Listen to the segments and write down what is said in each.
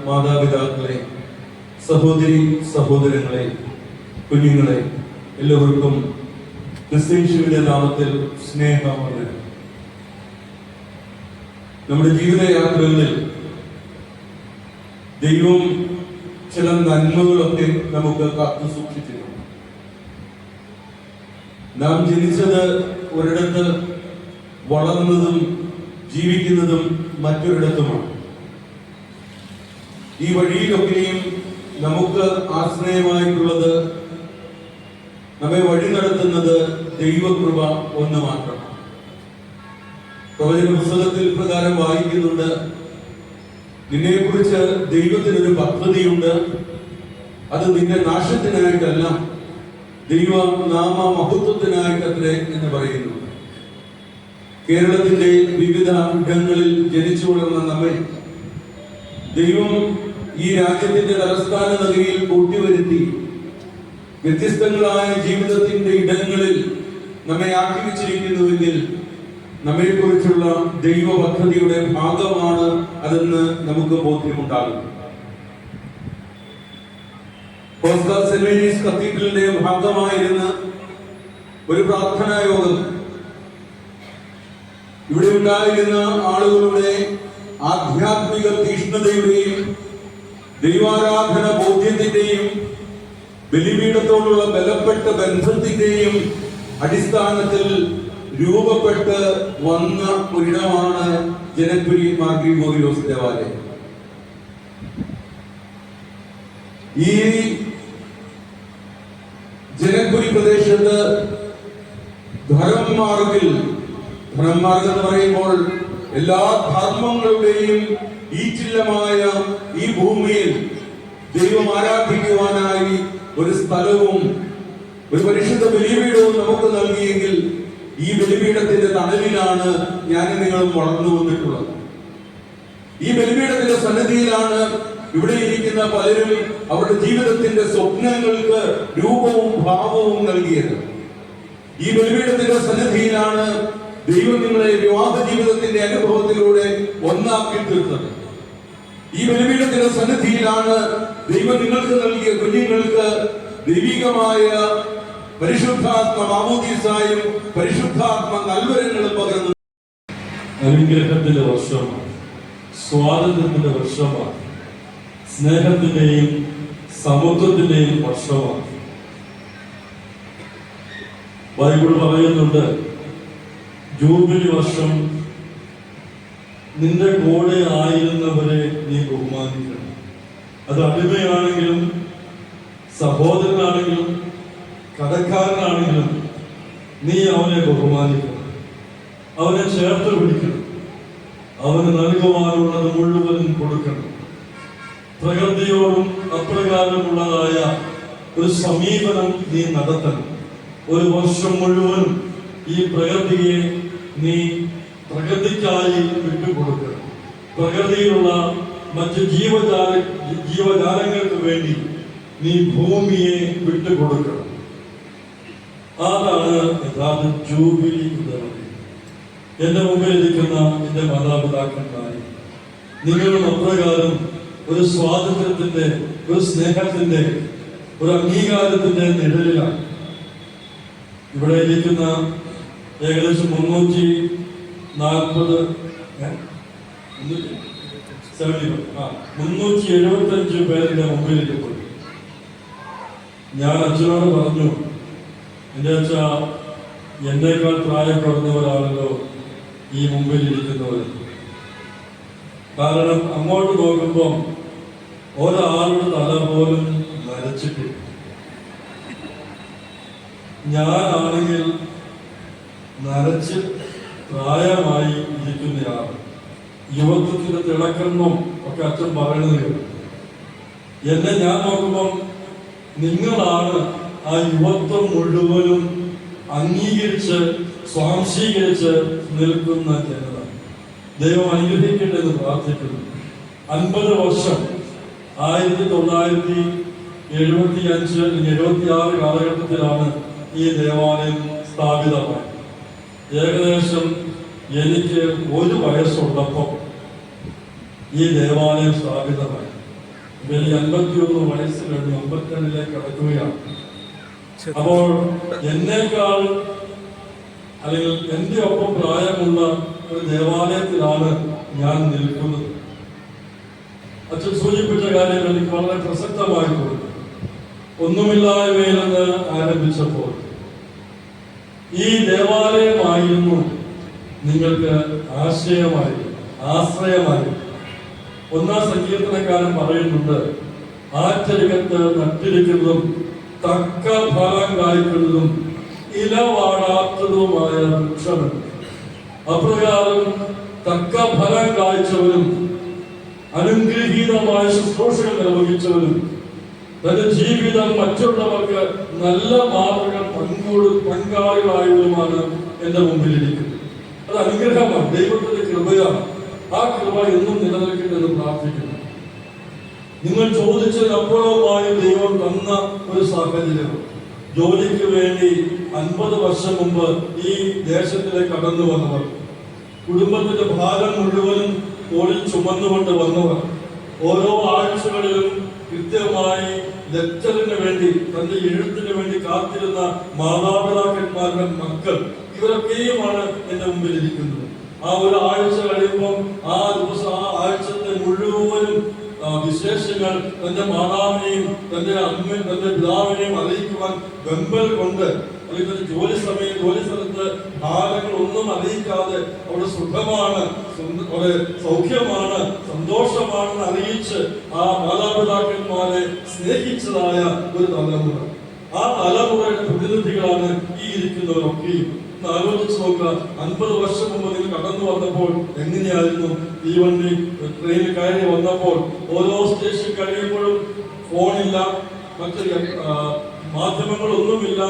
മാതാപിതാക്കളെ, സഹോദരി സഹോദരങ്ങളെ, കുഞ്ഞുങ്ങളെ, എല്ലാവർക്കും ക്രിസ്തുവിന്റെ നാമത്തിൽ സ്നേഹവന്ദനം. നമ്മുടെ ജീവിതയാത്രകളിൽ ദൈവം ചില നന്മകളൊക്കെ നമുക്ക് കാത്തു സൂക്ഷിച്ചിട്ടുണ്ട്. നാം ജനിച്ചത് ഒരിടത്ത്, വളർന്നതും ജീവിക്കുന്നതും മറ്റൊരിടത്തുമാണ്. ഈ വഴിയിലൊക്കെയും നമുക്ക് ആശ്രയമായിട്ടുള്ളത് നമ്മെ വഴി നടത്തുന്നത് ദൈവകൃപ ഒന്ന് മാത്രം. പ്രവചന പുസ്തകത്തിൽ പ്രകാരം വായിക്കുന്നുണ്ട്, നിന്നെക്കുറിച്ച് ദൈവത്തിനൊരു പദ്ധതിയുണ്ട്, അത് നിന്റെ നാശത്തിനായിട്ടല്ല, ദൈവ നാമ മഹത്വത്തിനായിട്ടത്രേ എന്ന് പറയുന്നു. കേരളത്തിന്റെ വിവിധ ഇടങ്ങളിൽ ജനിച്ചു വളർന്ന നമ്മെ ദൈവം ഈ രാജ്യത്തിന്റെ തലസ്ഥാന നഗരിയിൽ കൂട്ടിവരുത്തി വ്യത്യസ്തങ്ങളായ ജീവിതത്തിന്റെ ഇടങ്ങളിൽ നമ്മെ ആക്കി വെച്ചിരിക്കുന്നുവെങ്കിൽ നമ്മെക്കുറിച്ചുള്ള ദൈവ പദ്ധതിയുടെ ഭാഗമാണ് അതെന്ന് നമുക്ക് ബോധ്യമുണ്ടാകും. ഓസ്കാർ സെന്റ് മേരീസ് കത്തീഡ്രലിന്റെ ഭാഗമായിരുന്ന ഒരു പ്രാർത്ഥനാ യോഗം ഇവിടെ ഉണ്ടായിരുന്ന ആളുകളുടെ ആധ്യാത്മിക തീഷ്ണതയുടെയും ദൈവാരാധന ബോധ്യത്തിന്റെയും ബലിപീഠത്തോടുള്ള ബലപ്പെട്ട ബന്ധത്തിന്റെയും അടിസ്ഥാനത്തിൽ രൂപപ്പെട്ട് വന്ന ഒരിടമാണ് ജനപുരി മാർ ഗ്രിഗോറിയോസ് ദേവാലയം. ഈ ജനപുരി പ്രദേശത്ത് ധർമ്മമാർഗിൽ, ധർമ്മമാർഗ് എന്ന് പറയുമ്പോൾ എല്ലാ ധർമ്മങ്ങളുടെയും ഈറ്റില്ലമായ ഈ ഭൂമിയിൽ ദൈവം ആരാധിക്കുവാനായി ഒരു സ്ഥലവും ഒരു പരിശുദ്ധ ബലിപീഠവും നമുക്ക് നൽകിയെങ്കിൽ ഈ ബലിപീഠത്തിന്റെ തണലിലാണ് ഞാൻ നിങ്ങളും വളർന്നു വന്നിട്ടുള്ളത്. ഈ ബലിപീഠത്തിന്റെ സന്നിധിയിലാണ് ഇവിടെ ഇരിക്കുന്ന പലരും അവരുടെ ജീവിതത്തിന്റെ സ്വപ്നങ്ങൾക്ക് രൂപവും ഭാവവും നൽകിയത്. ഈ ബലിപീഠത്തിന്റെ സന്നിധിയിലാണ് ദൈവം നിങ്ങളെ വിവാഹ ജീവിതത്തിന്റെ അനുഭവത്തിലൂടെ ഒന്നാക്കി തീർത്തത്. ഈ ബലിപീഠത്തിന്റെ സന്നിധിയിലാണ് ദൈവം നിങ്ങൾക്ക് നൽകിയ കുഞ്ഞുങ്ങൾക്ക് ദൈവികമായ പരിശുദ്ധാത്മ മാമോദീസായും പരിശുദ്ധാത്മ നൽവരങ്ങളും പകർന്നു. അനുഗ്രഹത്തിന്റെ വർഷമാണ്, സ്വാതന്ത്ര്യത്തിന്റെ വർഷമാണ്, സ്നേഹത്തിന്റെയും സമത്വത്തിന്റെയും വർഷമാണ്. ബൈബിൾ പറയുന്നുണ്ട്, ജൂബിലി വർഷം നിന്റെ കൂടെ ആയിരുന്നവരെ നീ ബഹുമാനിക്കണം. അത് അടിമയാണെങ്കിലും സഹോദരനാണെങ്കിലും കടക്കാരനാണെങ്കിലും നീ അവനെ ബഹുമാനിക്കണം, അവനെ ചേർത്ത് പിടിക്കണം, അവന് നൽകുവാനുള്ളത് മുഴുവനും കൊടുക്കണം. പ്രകൃതിയോടും അപ്രകാരമുള്ളതായ ഒരു സമീപനം നീ നടത്തണം. ഒരു വർഷം മുഴുവനും ഈ പ്രകൃതിയെ നീ പ്രകൃതിക്കായി വിട്ടുകൊടുക്കണം. പ്രകൃതിയിലുള്ള മറ്റ് ജീവജാലങ്ങൾക്ക് വേണ്ടി നീ ഭൂമിയെ വിട്ടുകൊടുക്കണം. അതാണ് യഥാർത്ഥ ജൂബിലി എന്ന് പറയുന്നത്. എന്റെ മുമ്പിൽ ഇരിക്കുന്ന എന്റെ മാതാപിതാക്കന്മാരെ, നിങ്ങളും അപ്രകാരം ഒരു സ്വാതന്ത്ര്യത്തിന്റെ, ഒരു സ്നേഹത്തിന്റെ, ഒരു അംഗീകാരത്തിന്റെ നിഴലിലാണ്. ഇവിടെ ഇരിക്കുന്ന ഏകദേശം 375 പേരുടെ മുമ്പിൽ ഇരിക്കുന്നു. ഞാൻ അച്ഛനോട് പറഞ്ഞു, എൻ്റെ അച്ഛ, എന്നേക്കാൾ പ്രായം കുറഞ്ഞവരാണല്ലോ ഈ മുമ്പിൽ ഇരിക്കുന്നവർ. കാരണം അങ്ങോട്ട് നോക്കുമ്പോൾ ഒരാളുടെ തല പോലും നരച്ചിട്ടില്ല. ഞാനാണെങ്കിൽ നരച്ച് പ്രായമായി ഇരിക്കുന്നയാൾ. യുവത്വത്തിന്റെ തിളക്കണ്ണും ഒക്കെ അച്ഛൻ പറയുന്നത് എന്നെ ഞാൻ നോക്കുമ്പം നിങ്ങളാണ് ആ യുവത്വം മുഴുവനും അംഗീകരിച്ച് സ്വാംശീകരിച്ച് നിൽക്കുന്ന ജനത. ദൈവം അനുഗ്രഹിക്കട്ടെ എന്ന് പ്രാർത്ഥിക്കുന്നു. 50 വർഷം 1975-76 കാലഘട്ടത്തിലാണ് ഈ ദേവാലയം സ്ഥാപിതമായത്. ഏകദേശം എനിക്ക് 1 വയസ്സുള്ളപ്പോൾ ഈ ദേവാലയം സ്ഥാപിതമായി. ഇവര് 51 വയസ്സ് കഴിഞ്ഞ് 52 കടക്കുകയാണ്. അപ്പോൾ എന്നേക്കാൾ അല്ലെങ്കിൽ എൻ്റെ ഒപ്പം പ്രായമുള്ള ഒരു ദേവാലയത്തിലാണ് ഞാൻ നിൽക്കുന്നത്. അച്ഛൻ സൂചിപ്പിച്ച കാര്യം എനിക്ക് വളരെ പ്രസക്തമായി തോന്നി. ഒന്നുമില്ലായ്മയിൽ നിന്ന് ആരംഭിച്ചപ്പോൾ ഈ ദേവാലയമായിരുന്നു നിങ്ങൾക്ക് ആശ്രയമായി. 1-ാം സങ്കീർത്തനക്കാരൻ പറയുന്നുണ്ട്, ആറ്റരികത്ത് നട്ടിരിക്കുന്നതും തക്ക ഫലം കായ്ക്കുന്നതും ഇലവാടാത്തതുമായ വൃക്ഷമുണ്ട്. അപ്രകാരം തക്ക ഫലം കായ്ച്ചവരും അനുഗ്രഹീതമായ ശുശ്രൂഷകൾ നിർവഹിച്ചവരും തന്റെ ജീവിതം മറ്റുള്ളവർക്ക് നല്ല മാതൃക പങ്കാളികളായവരുമാണ് എന്റെ മുമ്പിലിരിക്കുന്നത്. അത് അനുഗ്രഹമാണ്, ദൈവത്തിന്റെ കൃപയാണ്. ആ കൃപ എന്നും നിലനിൽക്കട്ടെ എന്ന് പ്രാർത്ഥിക്കുന്നു. നിങ്ങൾ ചോദിച്ചതിനപ്പുറമായി ദൈവം തന്ന ഒരു സാഹചര്യം. ജോലിക്ക് വേണ്ടി 50 വർഷം മുമ്പ് ഈ ദേശത്തിലേക്ക് കടന്നു വന്നവർ, കുടുംബത്തിന്റെ ഭാരം മുഴുവനും തോളിൽ ചുമന്നുകൊണ്ട് വന്നവർ, ഓരോ ആഴ്ചകളിലും കൃത്യമായി ലെക്ചറിന് വേണ്ടി തന്റെ എഴുത്തിന് വേണ്ടി കാത്തിരുന്ന മാതാപിതാക്കന്മാരുടെ മക്കൾ, ഇവരൊക്കെയുമാണ് എന്റെ മുമ്പിൽ ഇരിക്കുന്നത്. ആ ഒരു ആഴ്ച കഴിയുമ്പോൾ ആ ദിവസം ആ ആഴ്ചത്തെ മുഴുവനും വിശേഷങ്ങൾ തന്റെ മാതാവിനെയും തന്റെ അമ്മയും തന്റെ പിതാവിനെയും അറിയിക്കുവാൻ വെമ്പൽ കൊണ്ട്, അല്ലെങ്കിൽ ജോലി സ്ഥലത്ത് ഭാരങ്ങൾ ഒന്നും അറിയിക്കാതെ അവിടെ സുഖമാണ്, അവിടെ സൗഖ്യമാണ്, സന്തോഷമാണെന്ന് അറിയിച്ച് ആ മാതാപിതാക്കന്മാരെ സ്നേഹിച്ചതായ ഒരു തലമുറ. ആ തലമുറയുടെ പ്രതിനിധികളാണ് ഈ ഇരിക്കുന്നവരൊക്കെയും. ആലോചിച്ച് നോക്കുക, 50 വർഷം മുമ്പ് നിങ്ങൾ കടന്നു വന്നപ്പോൾ എങ്ങനെയായിരുന്നു? തീവണ്ടി ട്രെയിനിൽ കയറി വന്നപ്പോൾ ഓരോ സ്റ്റേഷൻ കഴിയുമ്പോഴും ഫോണില്ല, മറ്റ് മാധ്യമങ്ങളൊന്നുമില്ല,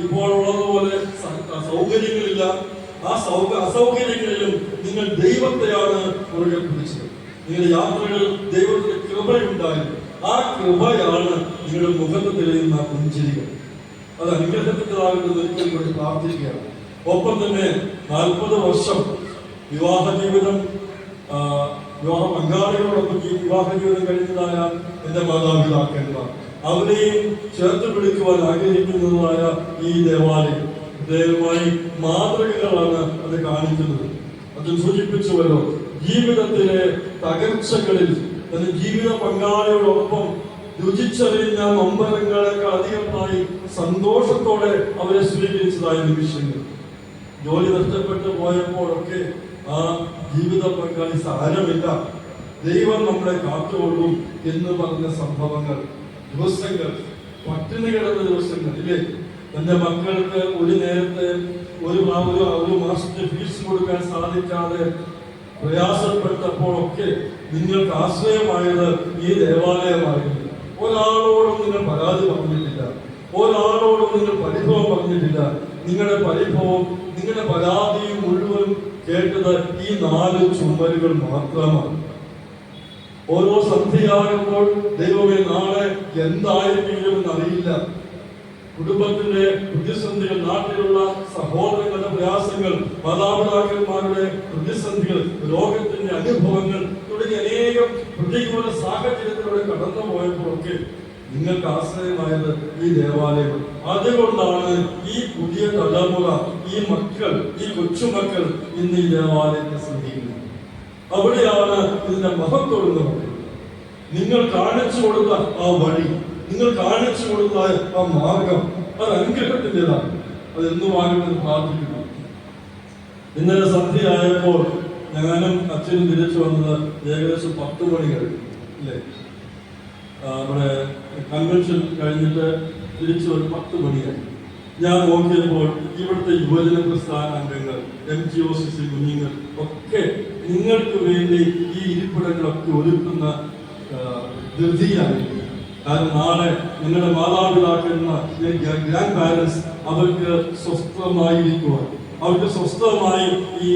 ഇപ്പോൾ ഉള്ളതുപോലെ സൗകര്യങ്ങളില്ല. ആ അസൗകര്യങ്ങളിലും നിങ്ങൾ ദൈവത്തെയാണ് മുറുകെ പിടിച്ചത്. നിങ്ങളുടെ യാത്രകളിൽ ദൈവത്തിന്റെ കൃപയുണ്ടായിരുന്നു. ആ കൃപയാണ് നിങ്ങളുടെ മുഖത്ത് തെളിയുന്ന പുഞ്ചിരികൾ. അത് അനുഗ്രഹത്തിൻ്റെതാകുന്നത് ഒരിക്കൽ കൂടി പ്രാർത്ഥിക്കുകയാണ്. ഒപ്പം തന്നെ 40 വർഷം വിവാഹ പങ്കാളികളോടൊപ്പം വിവാഹ ജീവിതം കഴിഞ്ഞതായ എന്റെ മാതാപിതാക്കന്മാർ, അവരെയും ചേർത്ത് പിടിക്കുവാൻ ആഗ്രഹിക്കുന്നതായ ഈ ദേവാലയം ദയവായി മാതൃകകളാണ് അത് കാണിക്കുന്നത്. അത് സൂചിപ്പിച്ചുവല്ലോ, ജീവിതത്തിലെ തകർച്ചകളിൽ തന്റെ ജീവിത പങ്കാളിയോടൊപ്പം രുചിച്ചറിഞ്ഞ നൊമ്പരങ്ങളെക്കാൾ അധികമായി സന്തോഷത്തോടെ അവരെ സ്വീകരിച്ചതായ നിമിഷങ്ങൾ. ജോലി നഷ്ടപ്പെട്ടു പോയപ്പോഴൊക്കെ ആ ജീവിത പങ്കാളി സാരമില്ല, ദൈവം നമ്മളെ കാത്തുകൊള്ളും എന്ന് പറഞ്ഞ സംഭവങ്ങൾ, ദിവസങ്ങൾ, പട്ടിണി കിടന്ന ദിവസങ്ങൾ ഇല്ലേ? തന്റെ മക്കൾക്ക് ഒരു നേരത്തെ ഒരു മാസത്തെ ഫീസ് കൊടുക്കാൻ സാധിക്കാതെ പ്രയാസപ്പെട്ടപ്പോഴൊക്കെ നിങ്ങൾക്ക് ആശ്രയമായത് ഈ ദേവാലയമായിരുന്നു. ഒരാളോടും നിങ്ങൾ പരാതി പറഞ്ഞിട്ടില്ല, ഒരാളോടും നിങ്ങൾ പരിഭവം പറഞ്ഞിട്ടില്ല. നിങ്ങളുടെ പരിഭവം, നിങ്ങളുടെ പരാതിയും മുഴുവൻ കേട്ടത് ഈ 4 ചുമരുകൾ മാത്രമാണ്. ഓരോ സന്ധ്യയാകുമ്പോൾ ദൈവമേ നാളെ എന്തായിരിക്കുമെന്ന് അറിയില്ല. കുടുംബത്തിന്റെ പ്രതിസന്ധികൾ, നാട്ടിലുള്ള സഹോദരങ്ങളുടെ പ്രയാസങ്ങൾ, മാതാപിതാക്കന്മാരുടെ പ്രതിസന്ധികൾ, രോഗത്തിന്റെ അനുഭവങ്ങൾ തുടങ്ങിയ അനേകം പ്രതികൂല സാഹചര്യത്തിലൂടെ കടന്നു പോയപ്പോഴൊക്കെ നിങ്ങൾക്ക് ആശ്രയമായത് ഈ ദേവാലയം. അതുകൊണ്ടാണ് ഈ പുതിയ തലമുറ, ഈ മക്കൾ, ഈ കൊച്ചുമക്കൾ ഇന്ന് ഈ ദേവാലയത്തെ സ്നേഹിക്കുന്നത്. അവിടെയാണ് ഇതിന്റെ മഹത്വം എന്ന് പറയുന്നത്. നിങ്ങൾ കാണിച്ചു കൊടുത്ത ആ വഴി, നിങ്ങൾ കാണിച്ചു കൊടുത്ത ആ മാർഗം, അത് അനുഗ്രഹത്തിൻ്റെതാണ്. അത് എന്നുമാകണമെന്ന് പ്രാർത്ഥിക്കുന്നു. ഇന്നലെ സന്ധ്യയായപ്പോൾ ഞാനും അച്ഛനും തിരിച്ചു വന്നത് ഏകദേശം 10 മണി കഴിഞ്ഞു അല്ലേ? നമ്മുടെ കൺവെൻഷൻ കഴിഞ്ഞിട്ട് തിരിച്ചു ഒരു 10 മണിയായി. ഞാൻ നോക്കിയപ്പോൾ ഇവിടുത്തെ യുവജന പ്രസ്ഥാന അംഗങ്ങൾ, MGOCC കുഞ്ഞുങ്ങൾ ഒക്കെ നിങ്ങൾക്ക് വേണ്ടി ഈ ഇരിപ്പിടങ്ങളൊക്കെ ഒരുക്കുന്ന ധൃതിയായി. കാരണം നാളെ നിങ്ങളുടെ മാതാപിതാക്കന്മാർ, ഗ്രാൻഡ് പാരൻസ്, അവർക്ക് സ്വസ്ഥമായിരിക്കുവാൻ, അവർക്ക് സ്വസ്ഥമായി ഈ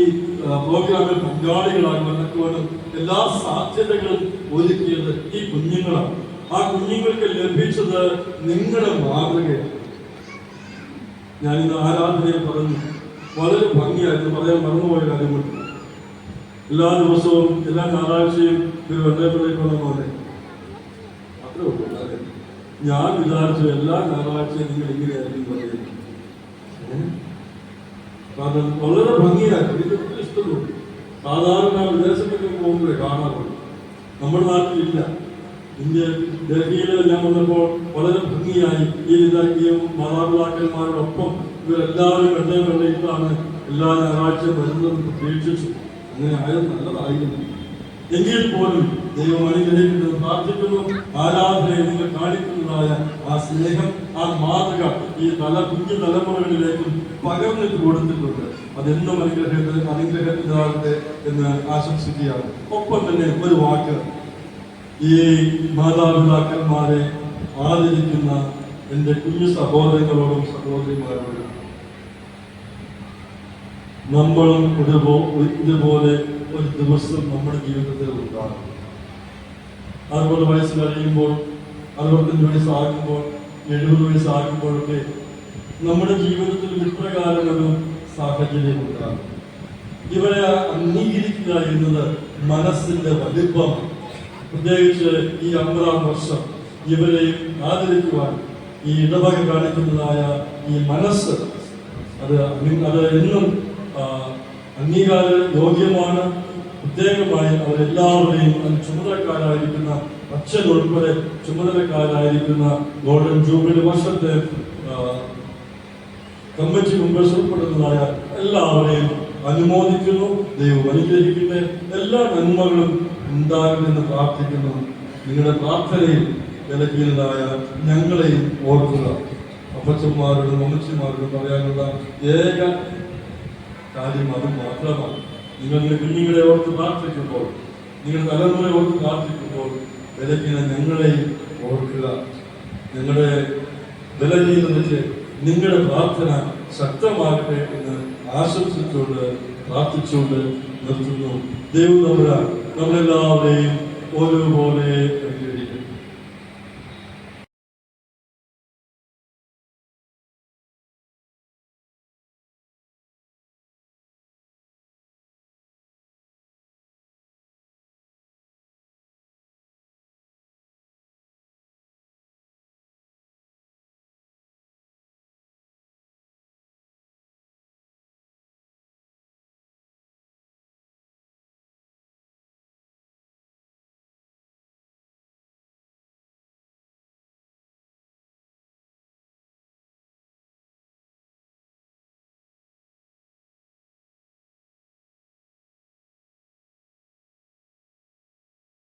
പ്രോഗ്രാമിൽ പങ്കാളികളായി നടക്കുവാനും എല്ലാ സാധ്യതകളും ഒരുക്കിയത് ഈ കുഞ്ഞുങ്ങളാണ്. ആ കുഞ്ഞുങ്ങൾക്ക് ലഭിച്ചത് നിങ്ങളുടെ മാതൃകയാണ്. ഞാനിന്ന് ആരാധനയെ പറഞ്ഞു, വളരെ ഭംഗിയായിരുന്നു. പറയാൻ മറന്നുപോയ കാര്യമുണ്ട്. എല്ലാ ദിവസവും എല്ലാ ഞായറാഴ്ചയും ഒരു വെള്ളയപ്പള്ളിയിൽ വന്ന പോലെ അത്രേ ഉള്ളൂ. ഞാൻ വിചാരിച്ചു എല്ലാ ഞായറാഴ്ചയും നിങ്ങൾ ഇങ്ങനെയായിരിക്കും പറയുന്നത്. കാരണം വളരെ ഭംഗിയായിരുന്നു. എനിക്ക് ഒത്തിരി ഇഷ്ടമുള്ളൂ. സാധാരണ വിദേശത്തൊക്കെ പോകുമ്പോഴേ കാണാറുള്ളൂ, നമ്മുടെ നാട്ടിലില്ല. ഡൽഹിയിൽ ഞാൻ വന്നപ്പോൾ വളരെ ഭംഗിയായി ഈ ഇതാക്കിയും മാതാപിതാക്കന്മാരോടൊപ്പം ഇവരെല്ലാവരും വെള്ളയിട്ടാണ് എല്ലാ ഞായറാഴ്ചയും വരുന്നതെന്ന് പ്രതീക്ഷിച്ചു. അങ്ങനെ ആയത് നല്ലതായിരുന്നു. എങ്കിൽ പോലും ദൈവം അനുഗ്രഹിക്കുന്നത് പ്രാർത്ഥിക്കുന്നു. ആരാധനയെ നിങ്ങൾ കാണിക്കുന്നതായ ആ സ്നേഹം, ആ മാതൃക ഈ കുഞ്ഞു തലമുറകളിലേക്കും പകർന്നിട്ട് കൊടുത്തിട്ടുണ്ട്. അതെന്നും അനുഗ്രഹത്തിനാകട്ടെ എന്ന് ആശംസിക്കുകയാണ്. ഒപ്പം തന്നെ ഒരു വാക്ക്, ഈ മാതാപിതാക്കന്മാരെ ആദരിക്കുന്ന എൻ്റെ കുഞ്ഞു സഹോദരങ്ങളോടും സഹോദരിമാരോടും, നമ്മളും ഇതുപോലെ ഒരു ദിവസം നമ്മുടെ ജീവിതത്തിൽ ഉണ്ടാകും. 60 വയസ്സ് കഴിയുമ്പോൾ, 65 വയസ്സാകുമ്പോൾ, 70 വയസ്സാകുമ്പോഴൊക്കെ നമ്മുടെ ജീവിതത്തിൽ ഇപ്രകാരം ഒരു സാഹചര്യം ഉണ്ടാകും. ഇവരെ അംഗീകരിക്കുക എന്നത് മനസ്സിന്റെ വലിപ്പം. പ്രത്യേകിച്ച് ഈ 50-ാം വർഷം ഇവരെ ആദരിക്കുവാൻ ഈ ഇടവക കാണിക്കുന്നതായ ഈ മനസ്സ്, അത് എന്നും അംഗീകാര യോഗ്യമാണ്. പ്രത്യേകമായി അവരെല്ലാവരെയും ചുമതലക്കാരായിരിക്കുന്ന അച്ഛൻ ഉൾപ്പെടെ ചുമതലക്കാരായിരിക്കുന്ന ഗോൾഡൻ ജൂബിലി വർഷത്തെ കമ്മിറ്റി മെമ്പേഴ്സ് ഉൾപ്പെടുന്നതായ എല്ലാവരെയും അനുമോദിക്കുന്നു. ദൈവം അനുഗ്രഹിക്കട്ടെ. എല്ലാ നന്മകളും ഉണ്ടാകുമെന്ന് പ്രാർത്ഥിക്കുന്നു. നിങ്ങളുടെ പ്രാർത്ഥനയിൽ വിലക്കിയതായ ഞങ്ങളെയും ഓർക്കുക. അപ്പച്ചന്മാരോടും അമ്മച്ചിമാരോടും പറയാനുള്ള ഏക കാര്യം അത് മാത്രമാണ്. നിങ്ങളുടെ കുഞ്ഞുങ്ങളെ ഓർത്ത് പ്രാർത്ഥിക്കുമ്പോൾ, നിങ്ങളുടെ തലമുറയെ ഓർത്ത് പ്രാർത്ഥിക്കുമ്പോൾ വിലക്കിന ഞങ്ങളെയും ഓർക്കുക. ഞങ്ങളുടെ ബലഹീനതയ്ക്ക് നിങ്ങളുടെ പ്രാർത്ഥന ശക്തമാകട്ടെ എന്ന് ആശംസിച്ചുകൊണ്ട് പ്രാർത്ഥിച്ചുകൊണ്ട് നിർത്തുന്നു. ദൈവം നമ്മളെല്ലാവരെയും ഒരുപോലെ അനുഗ്രഹിക്കും.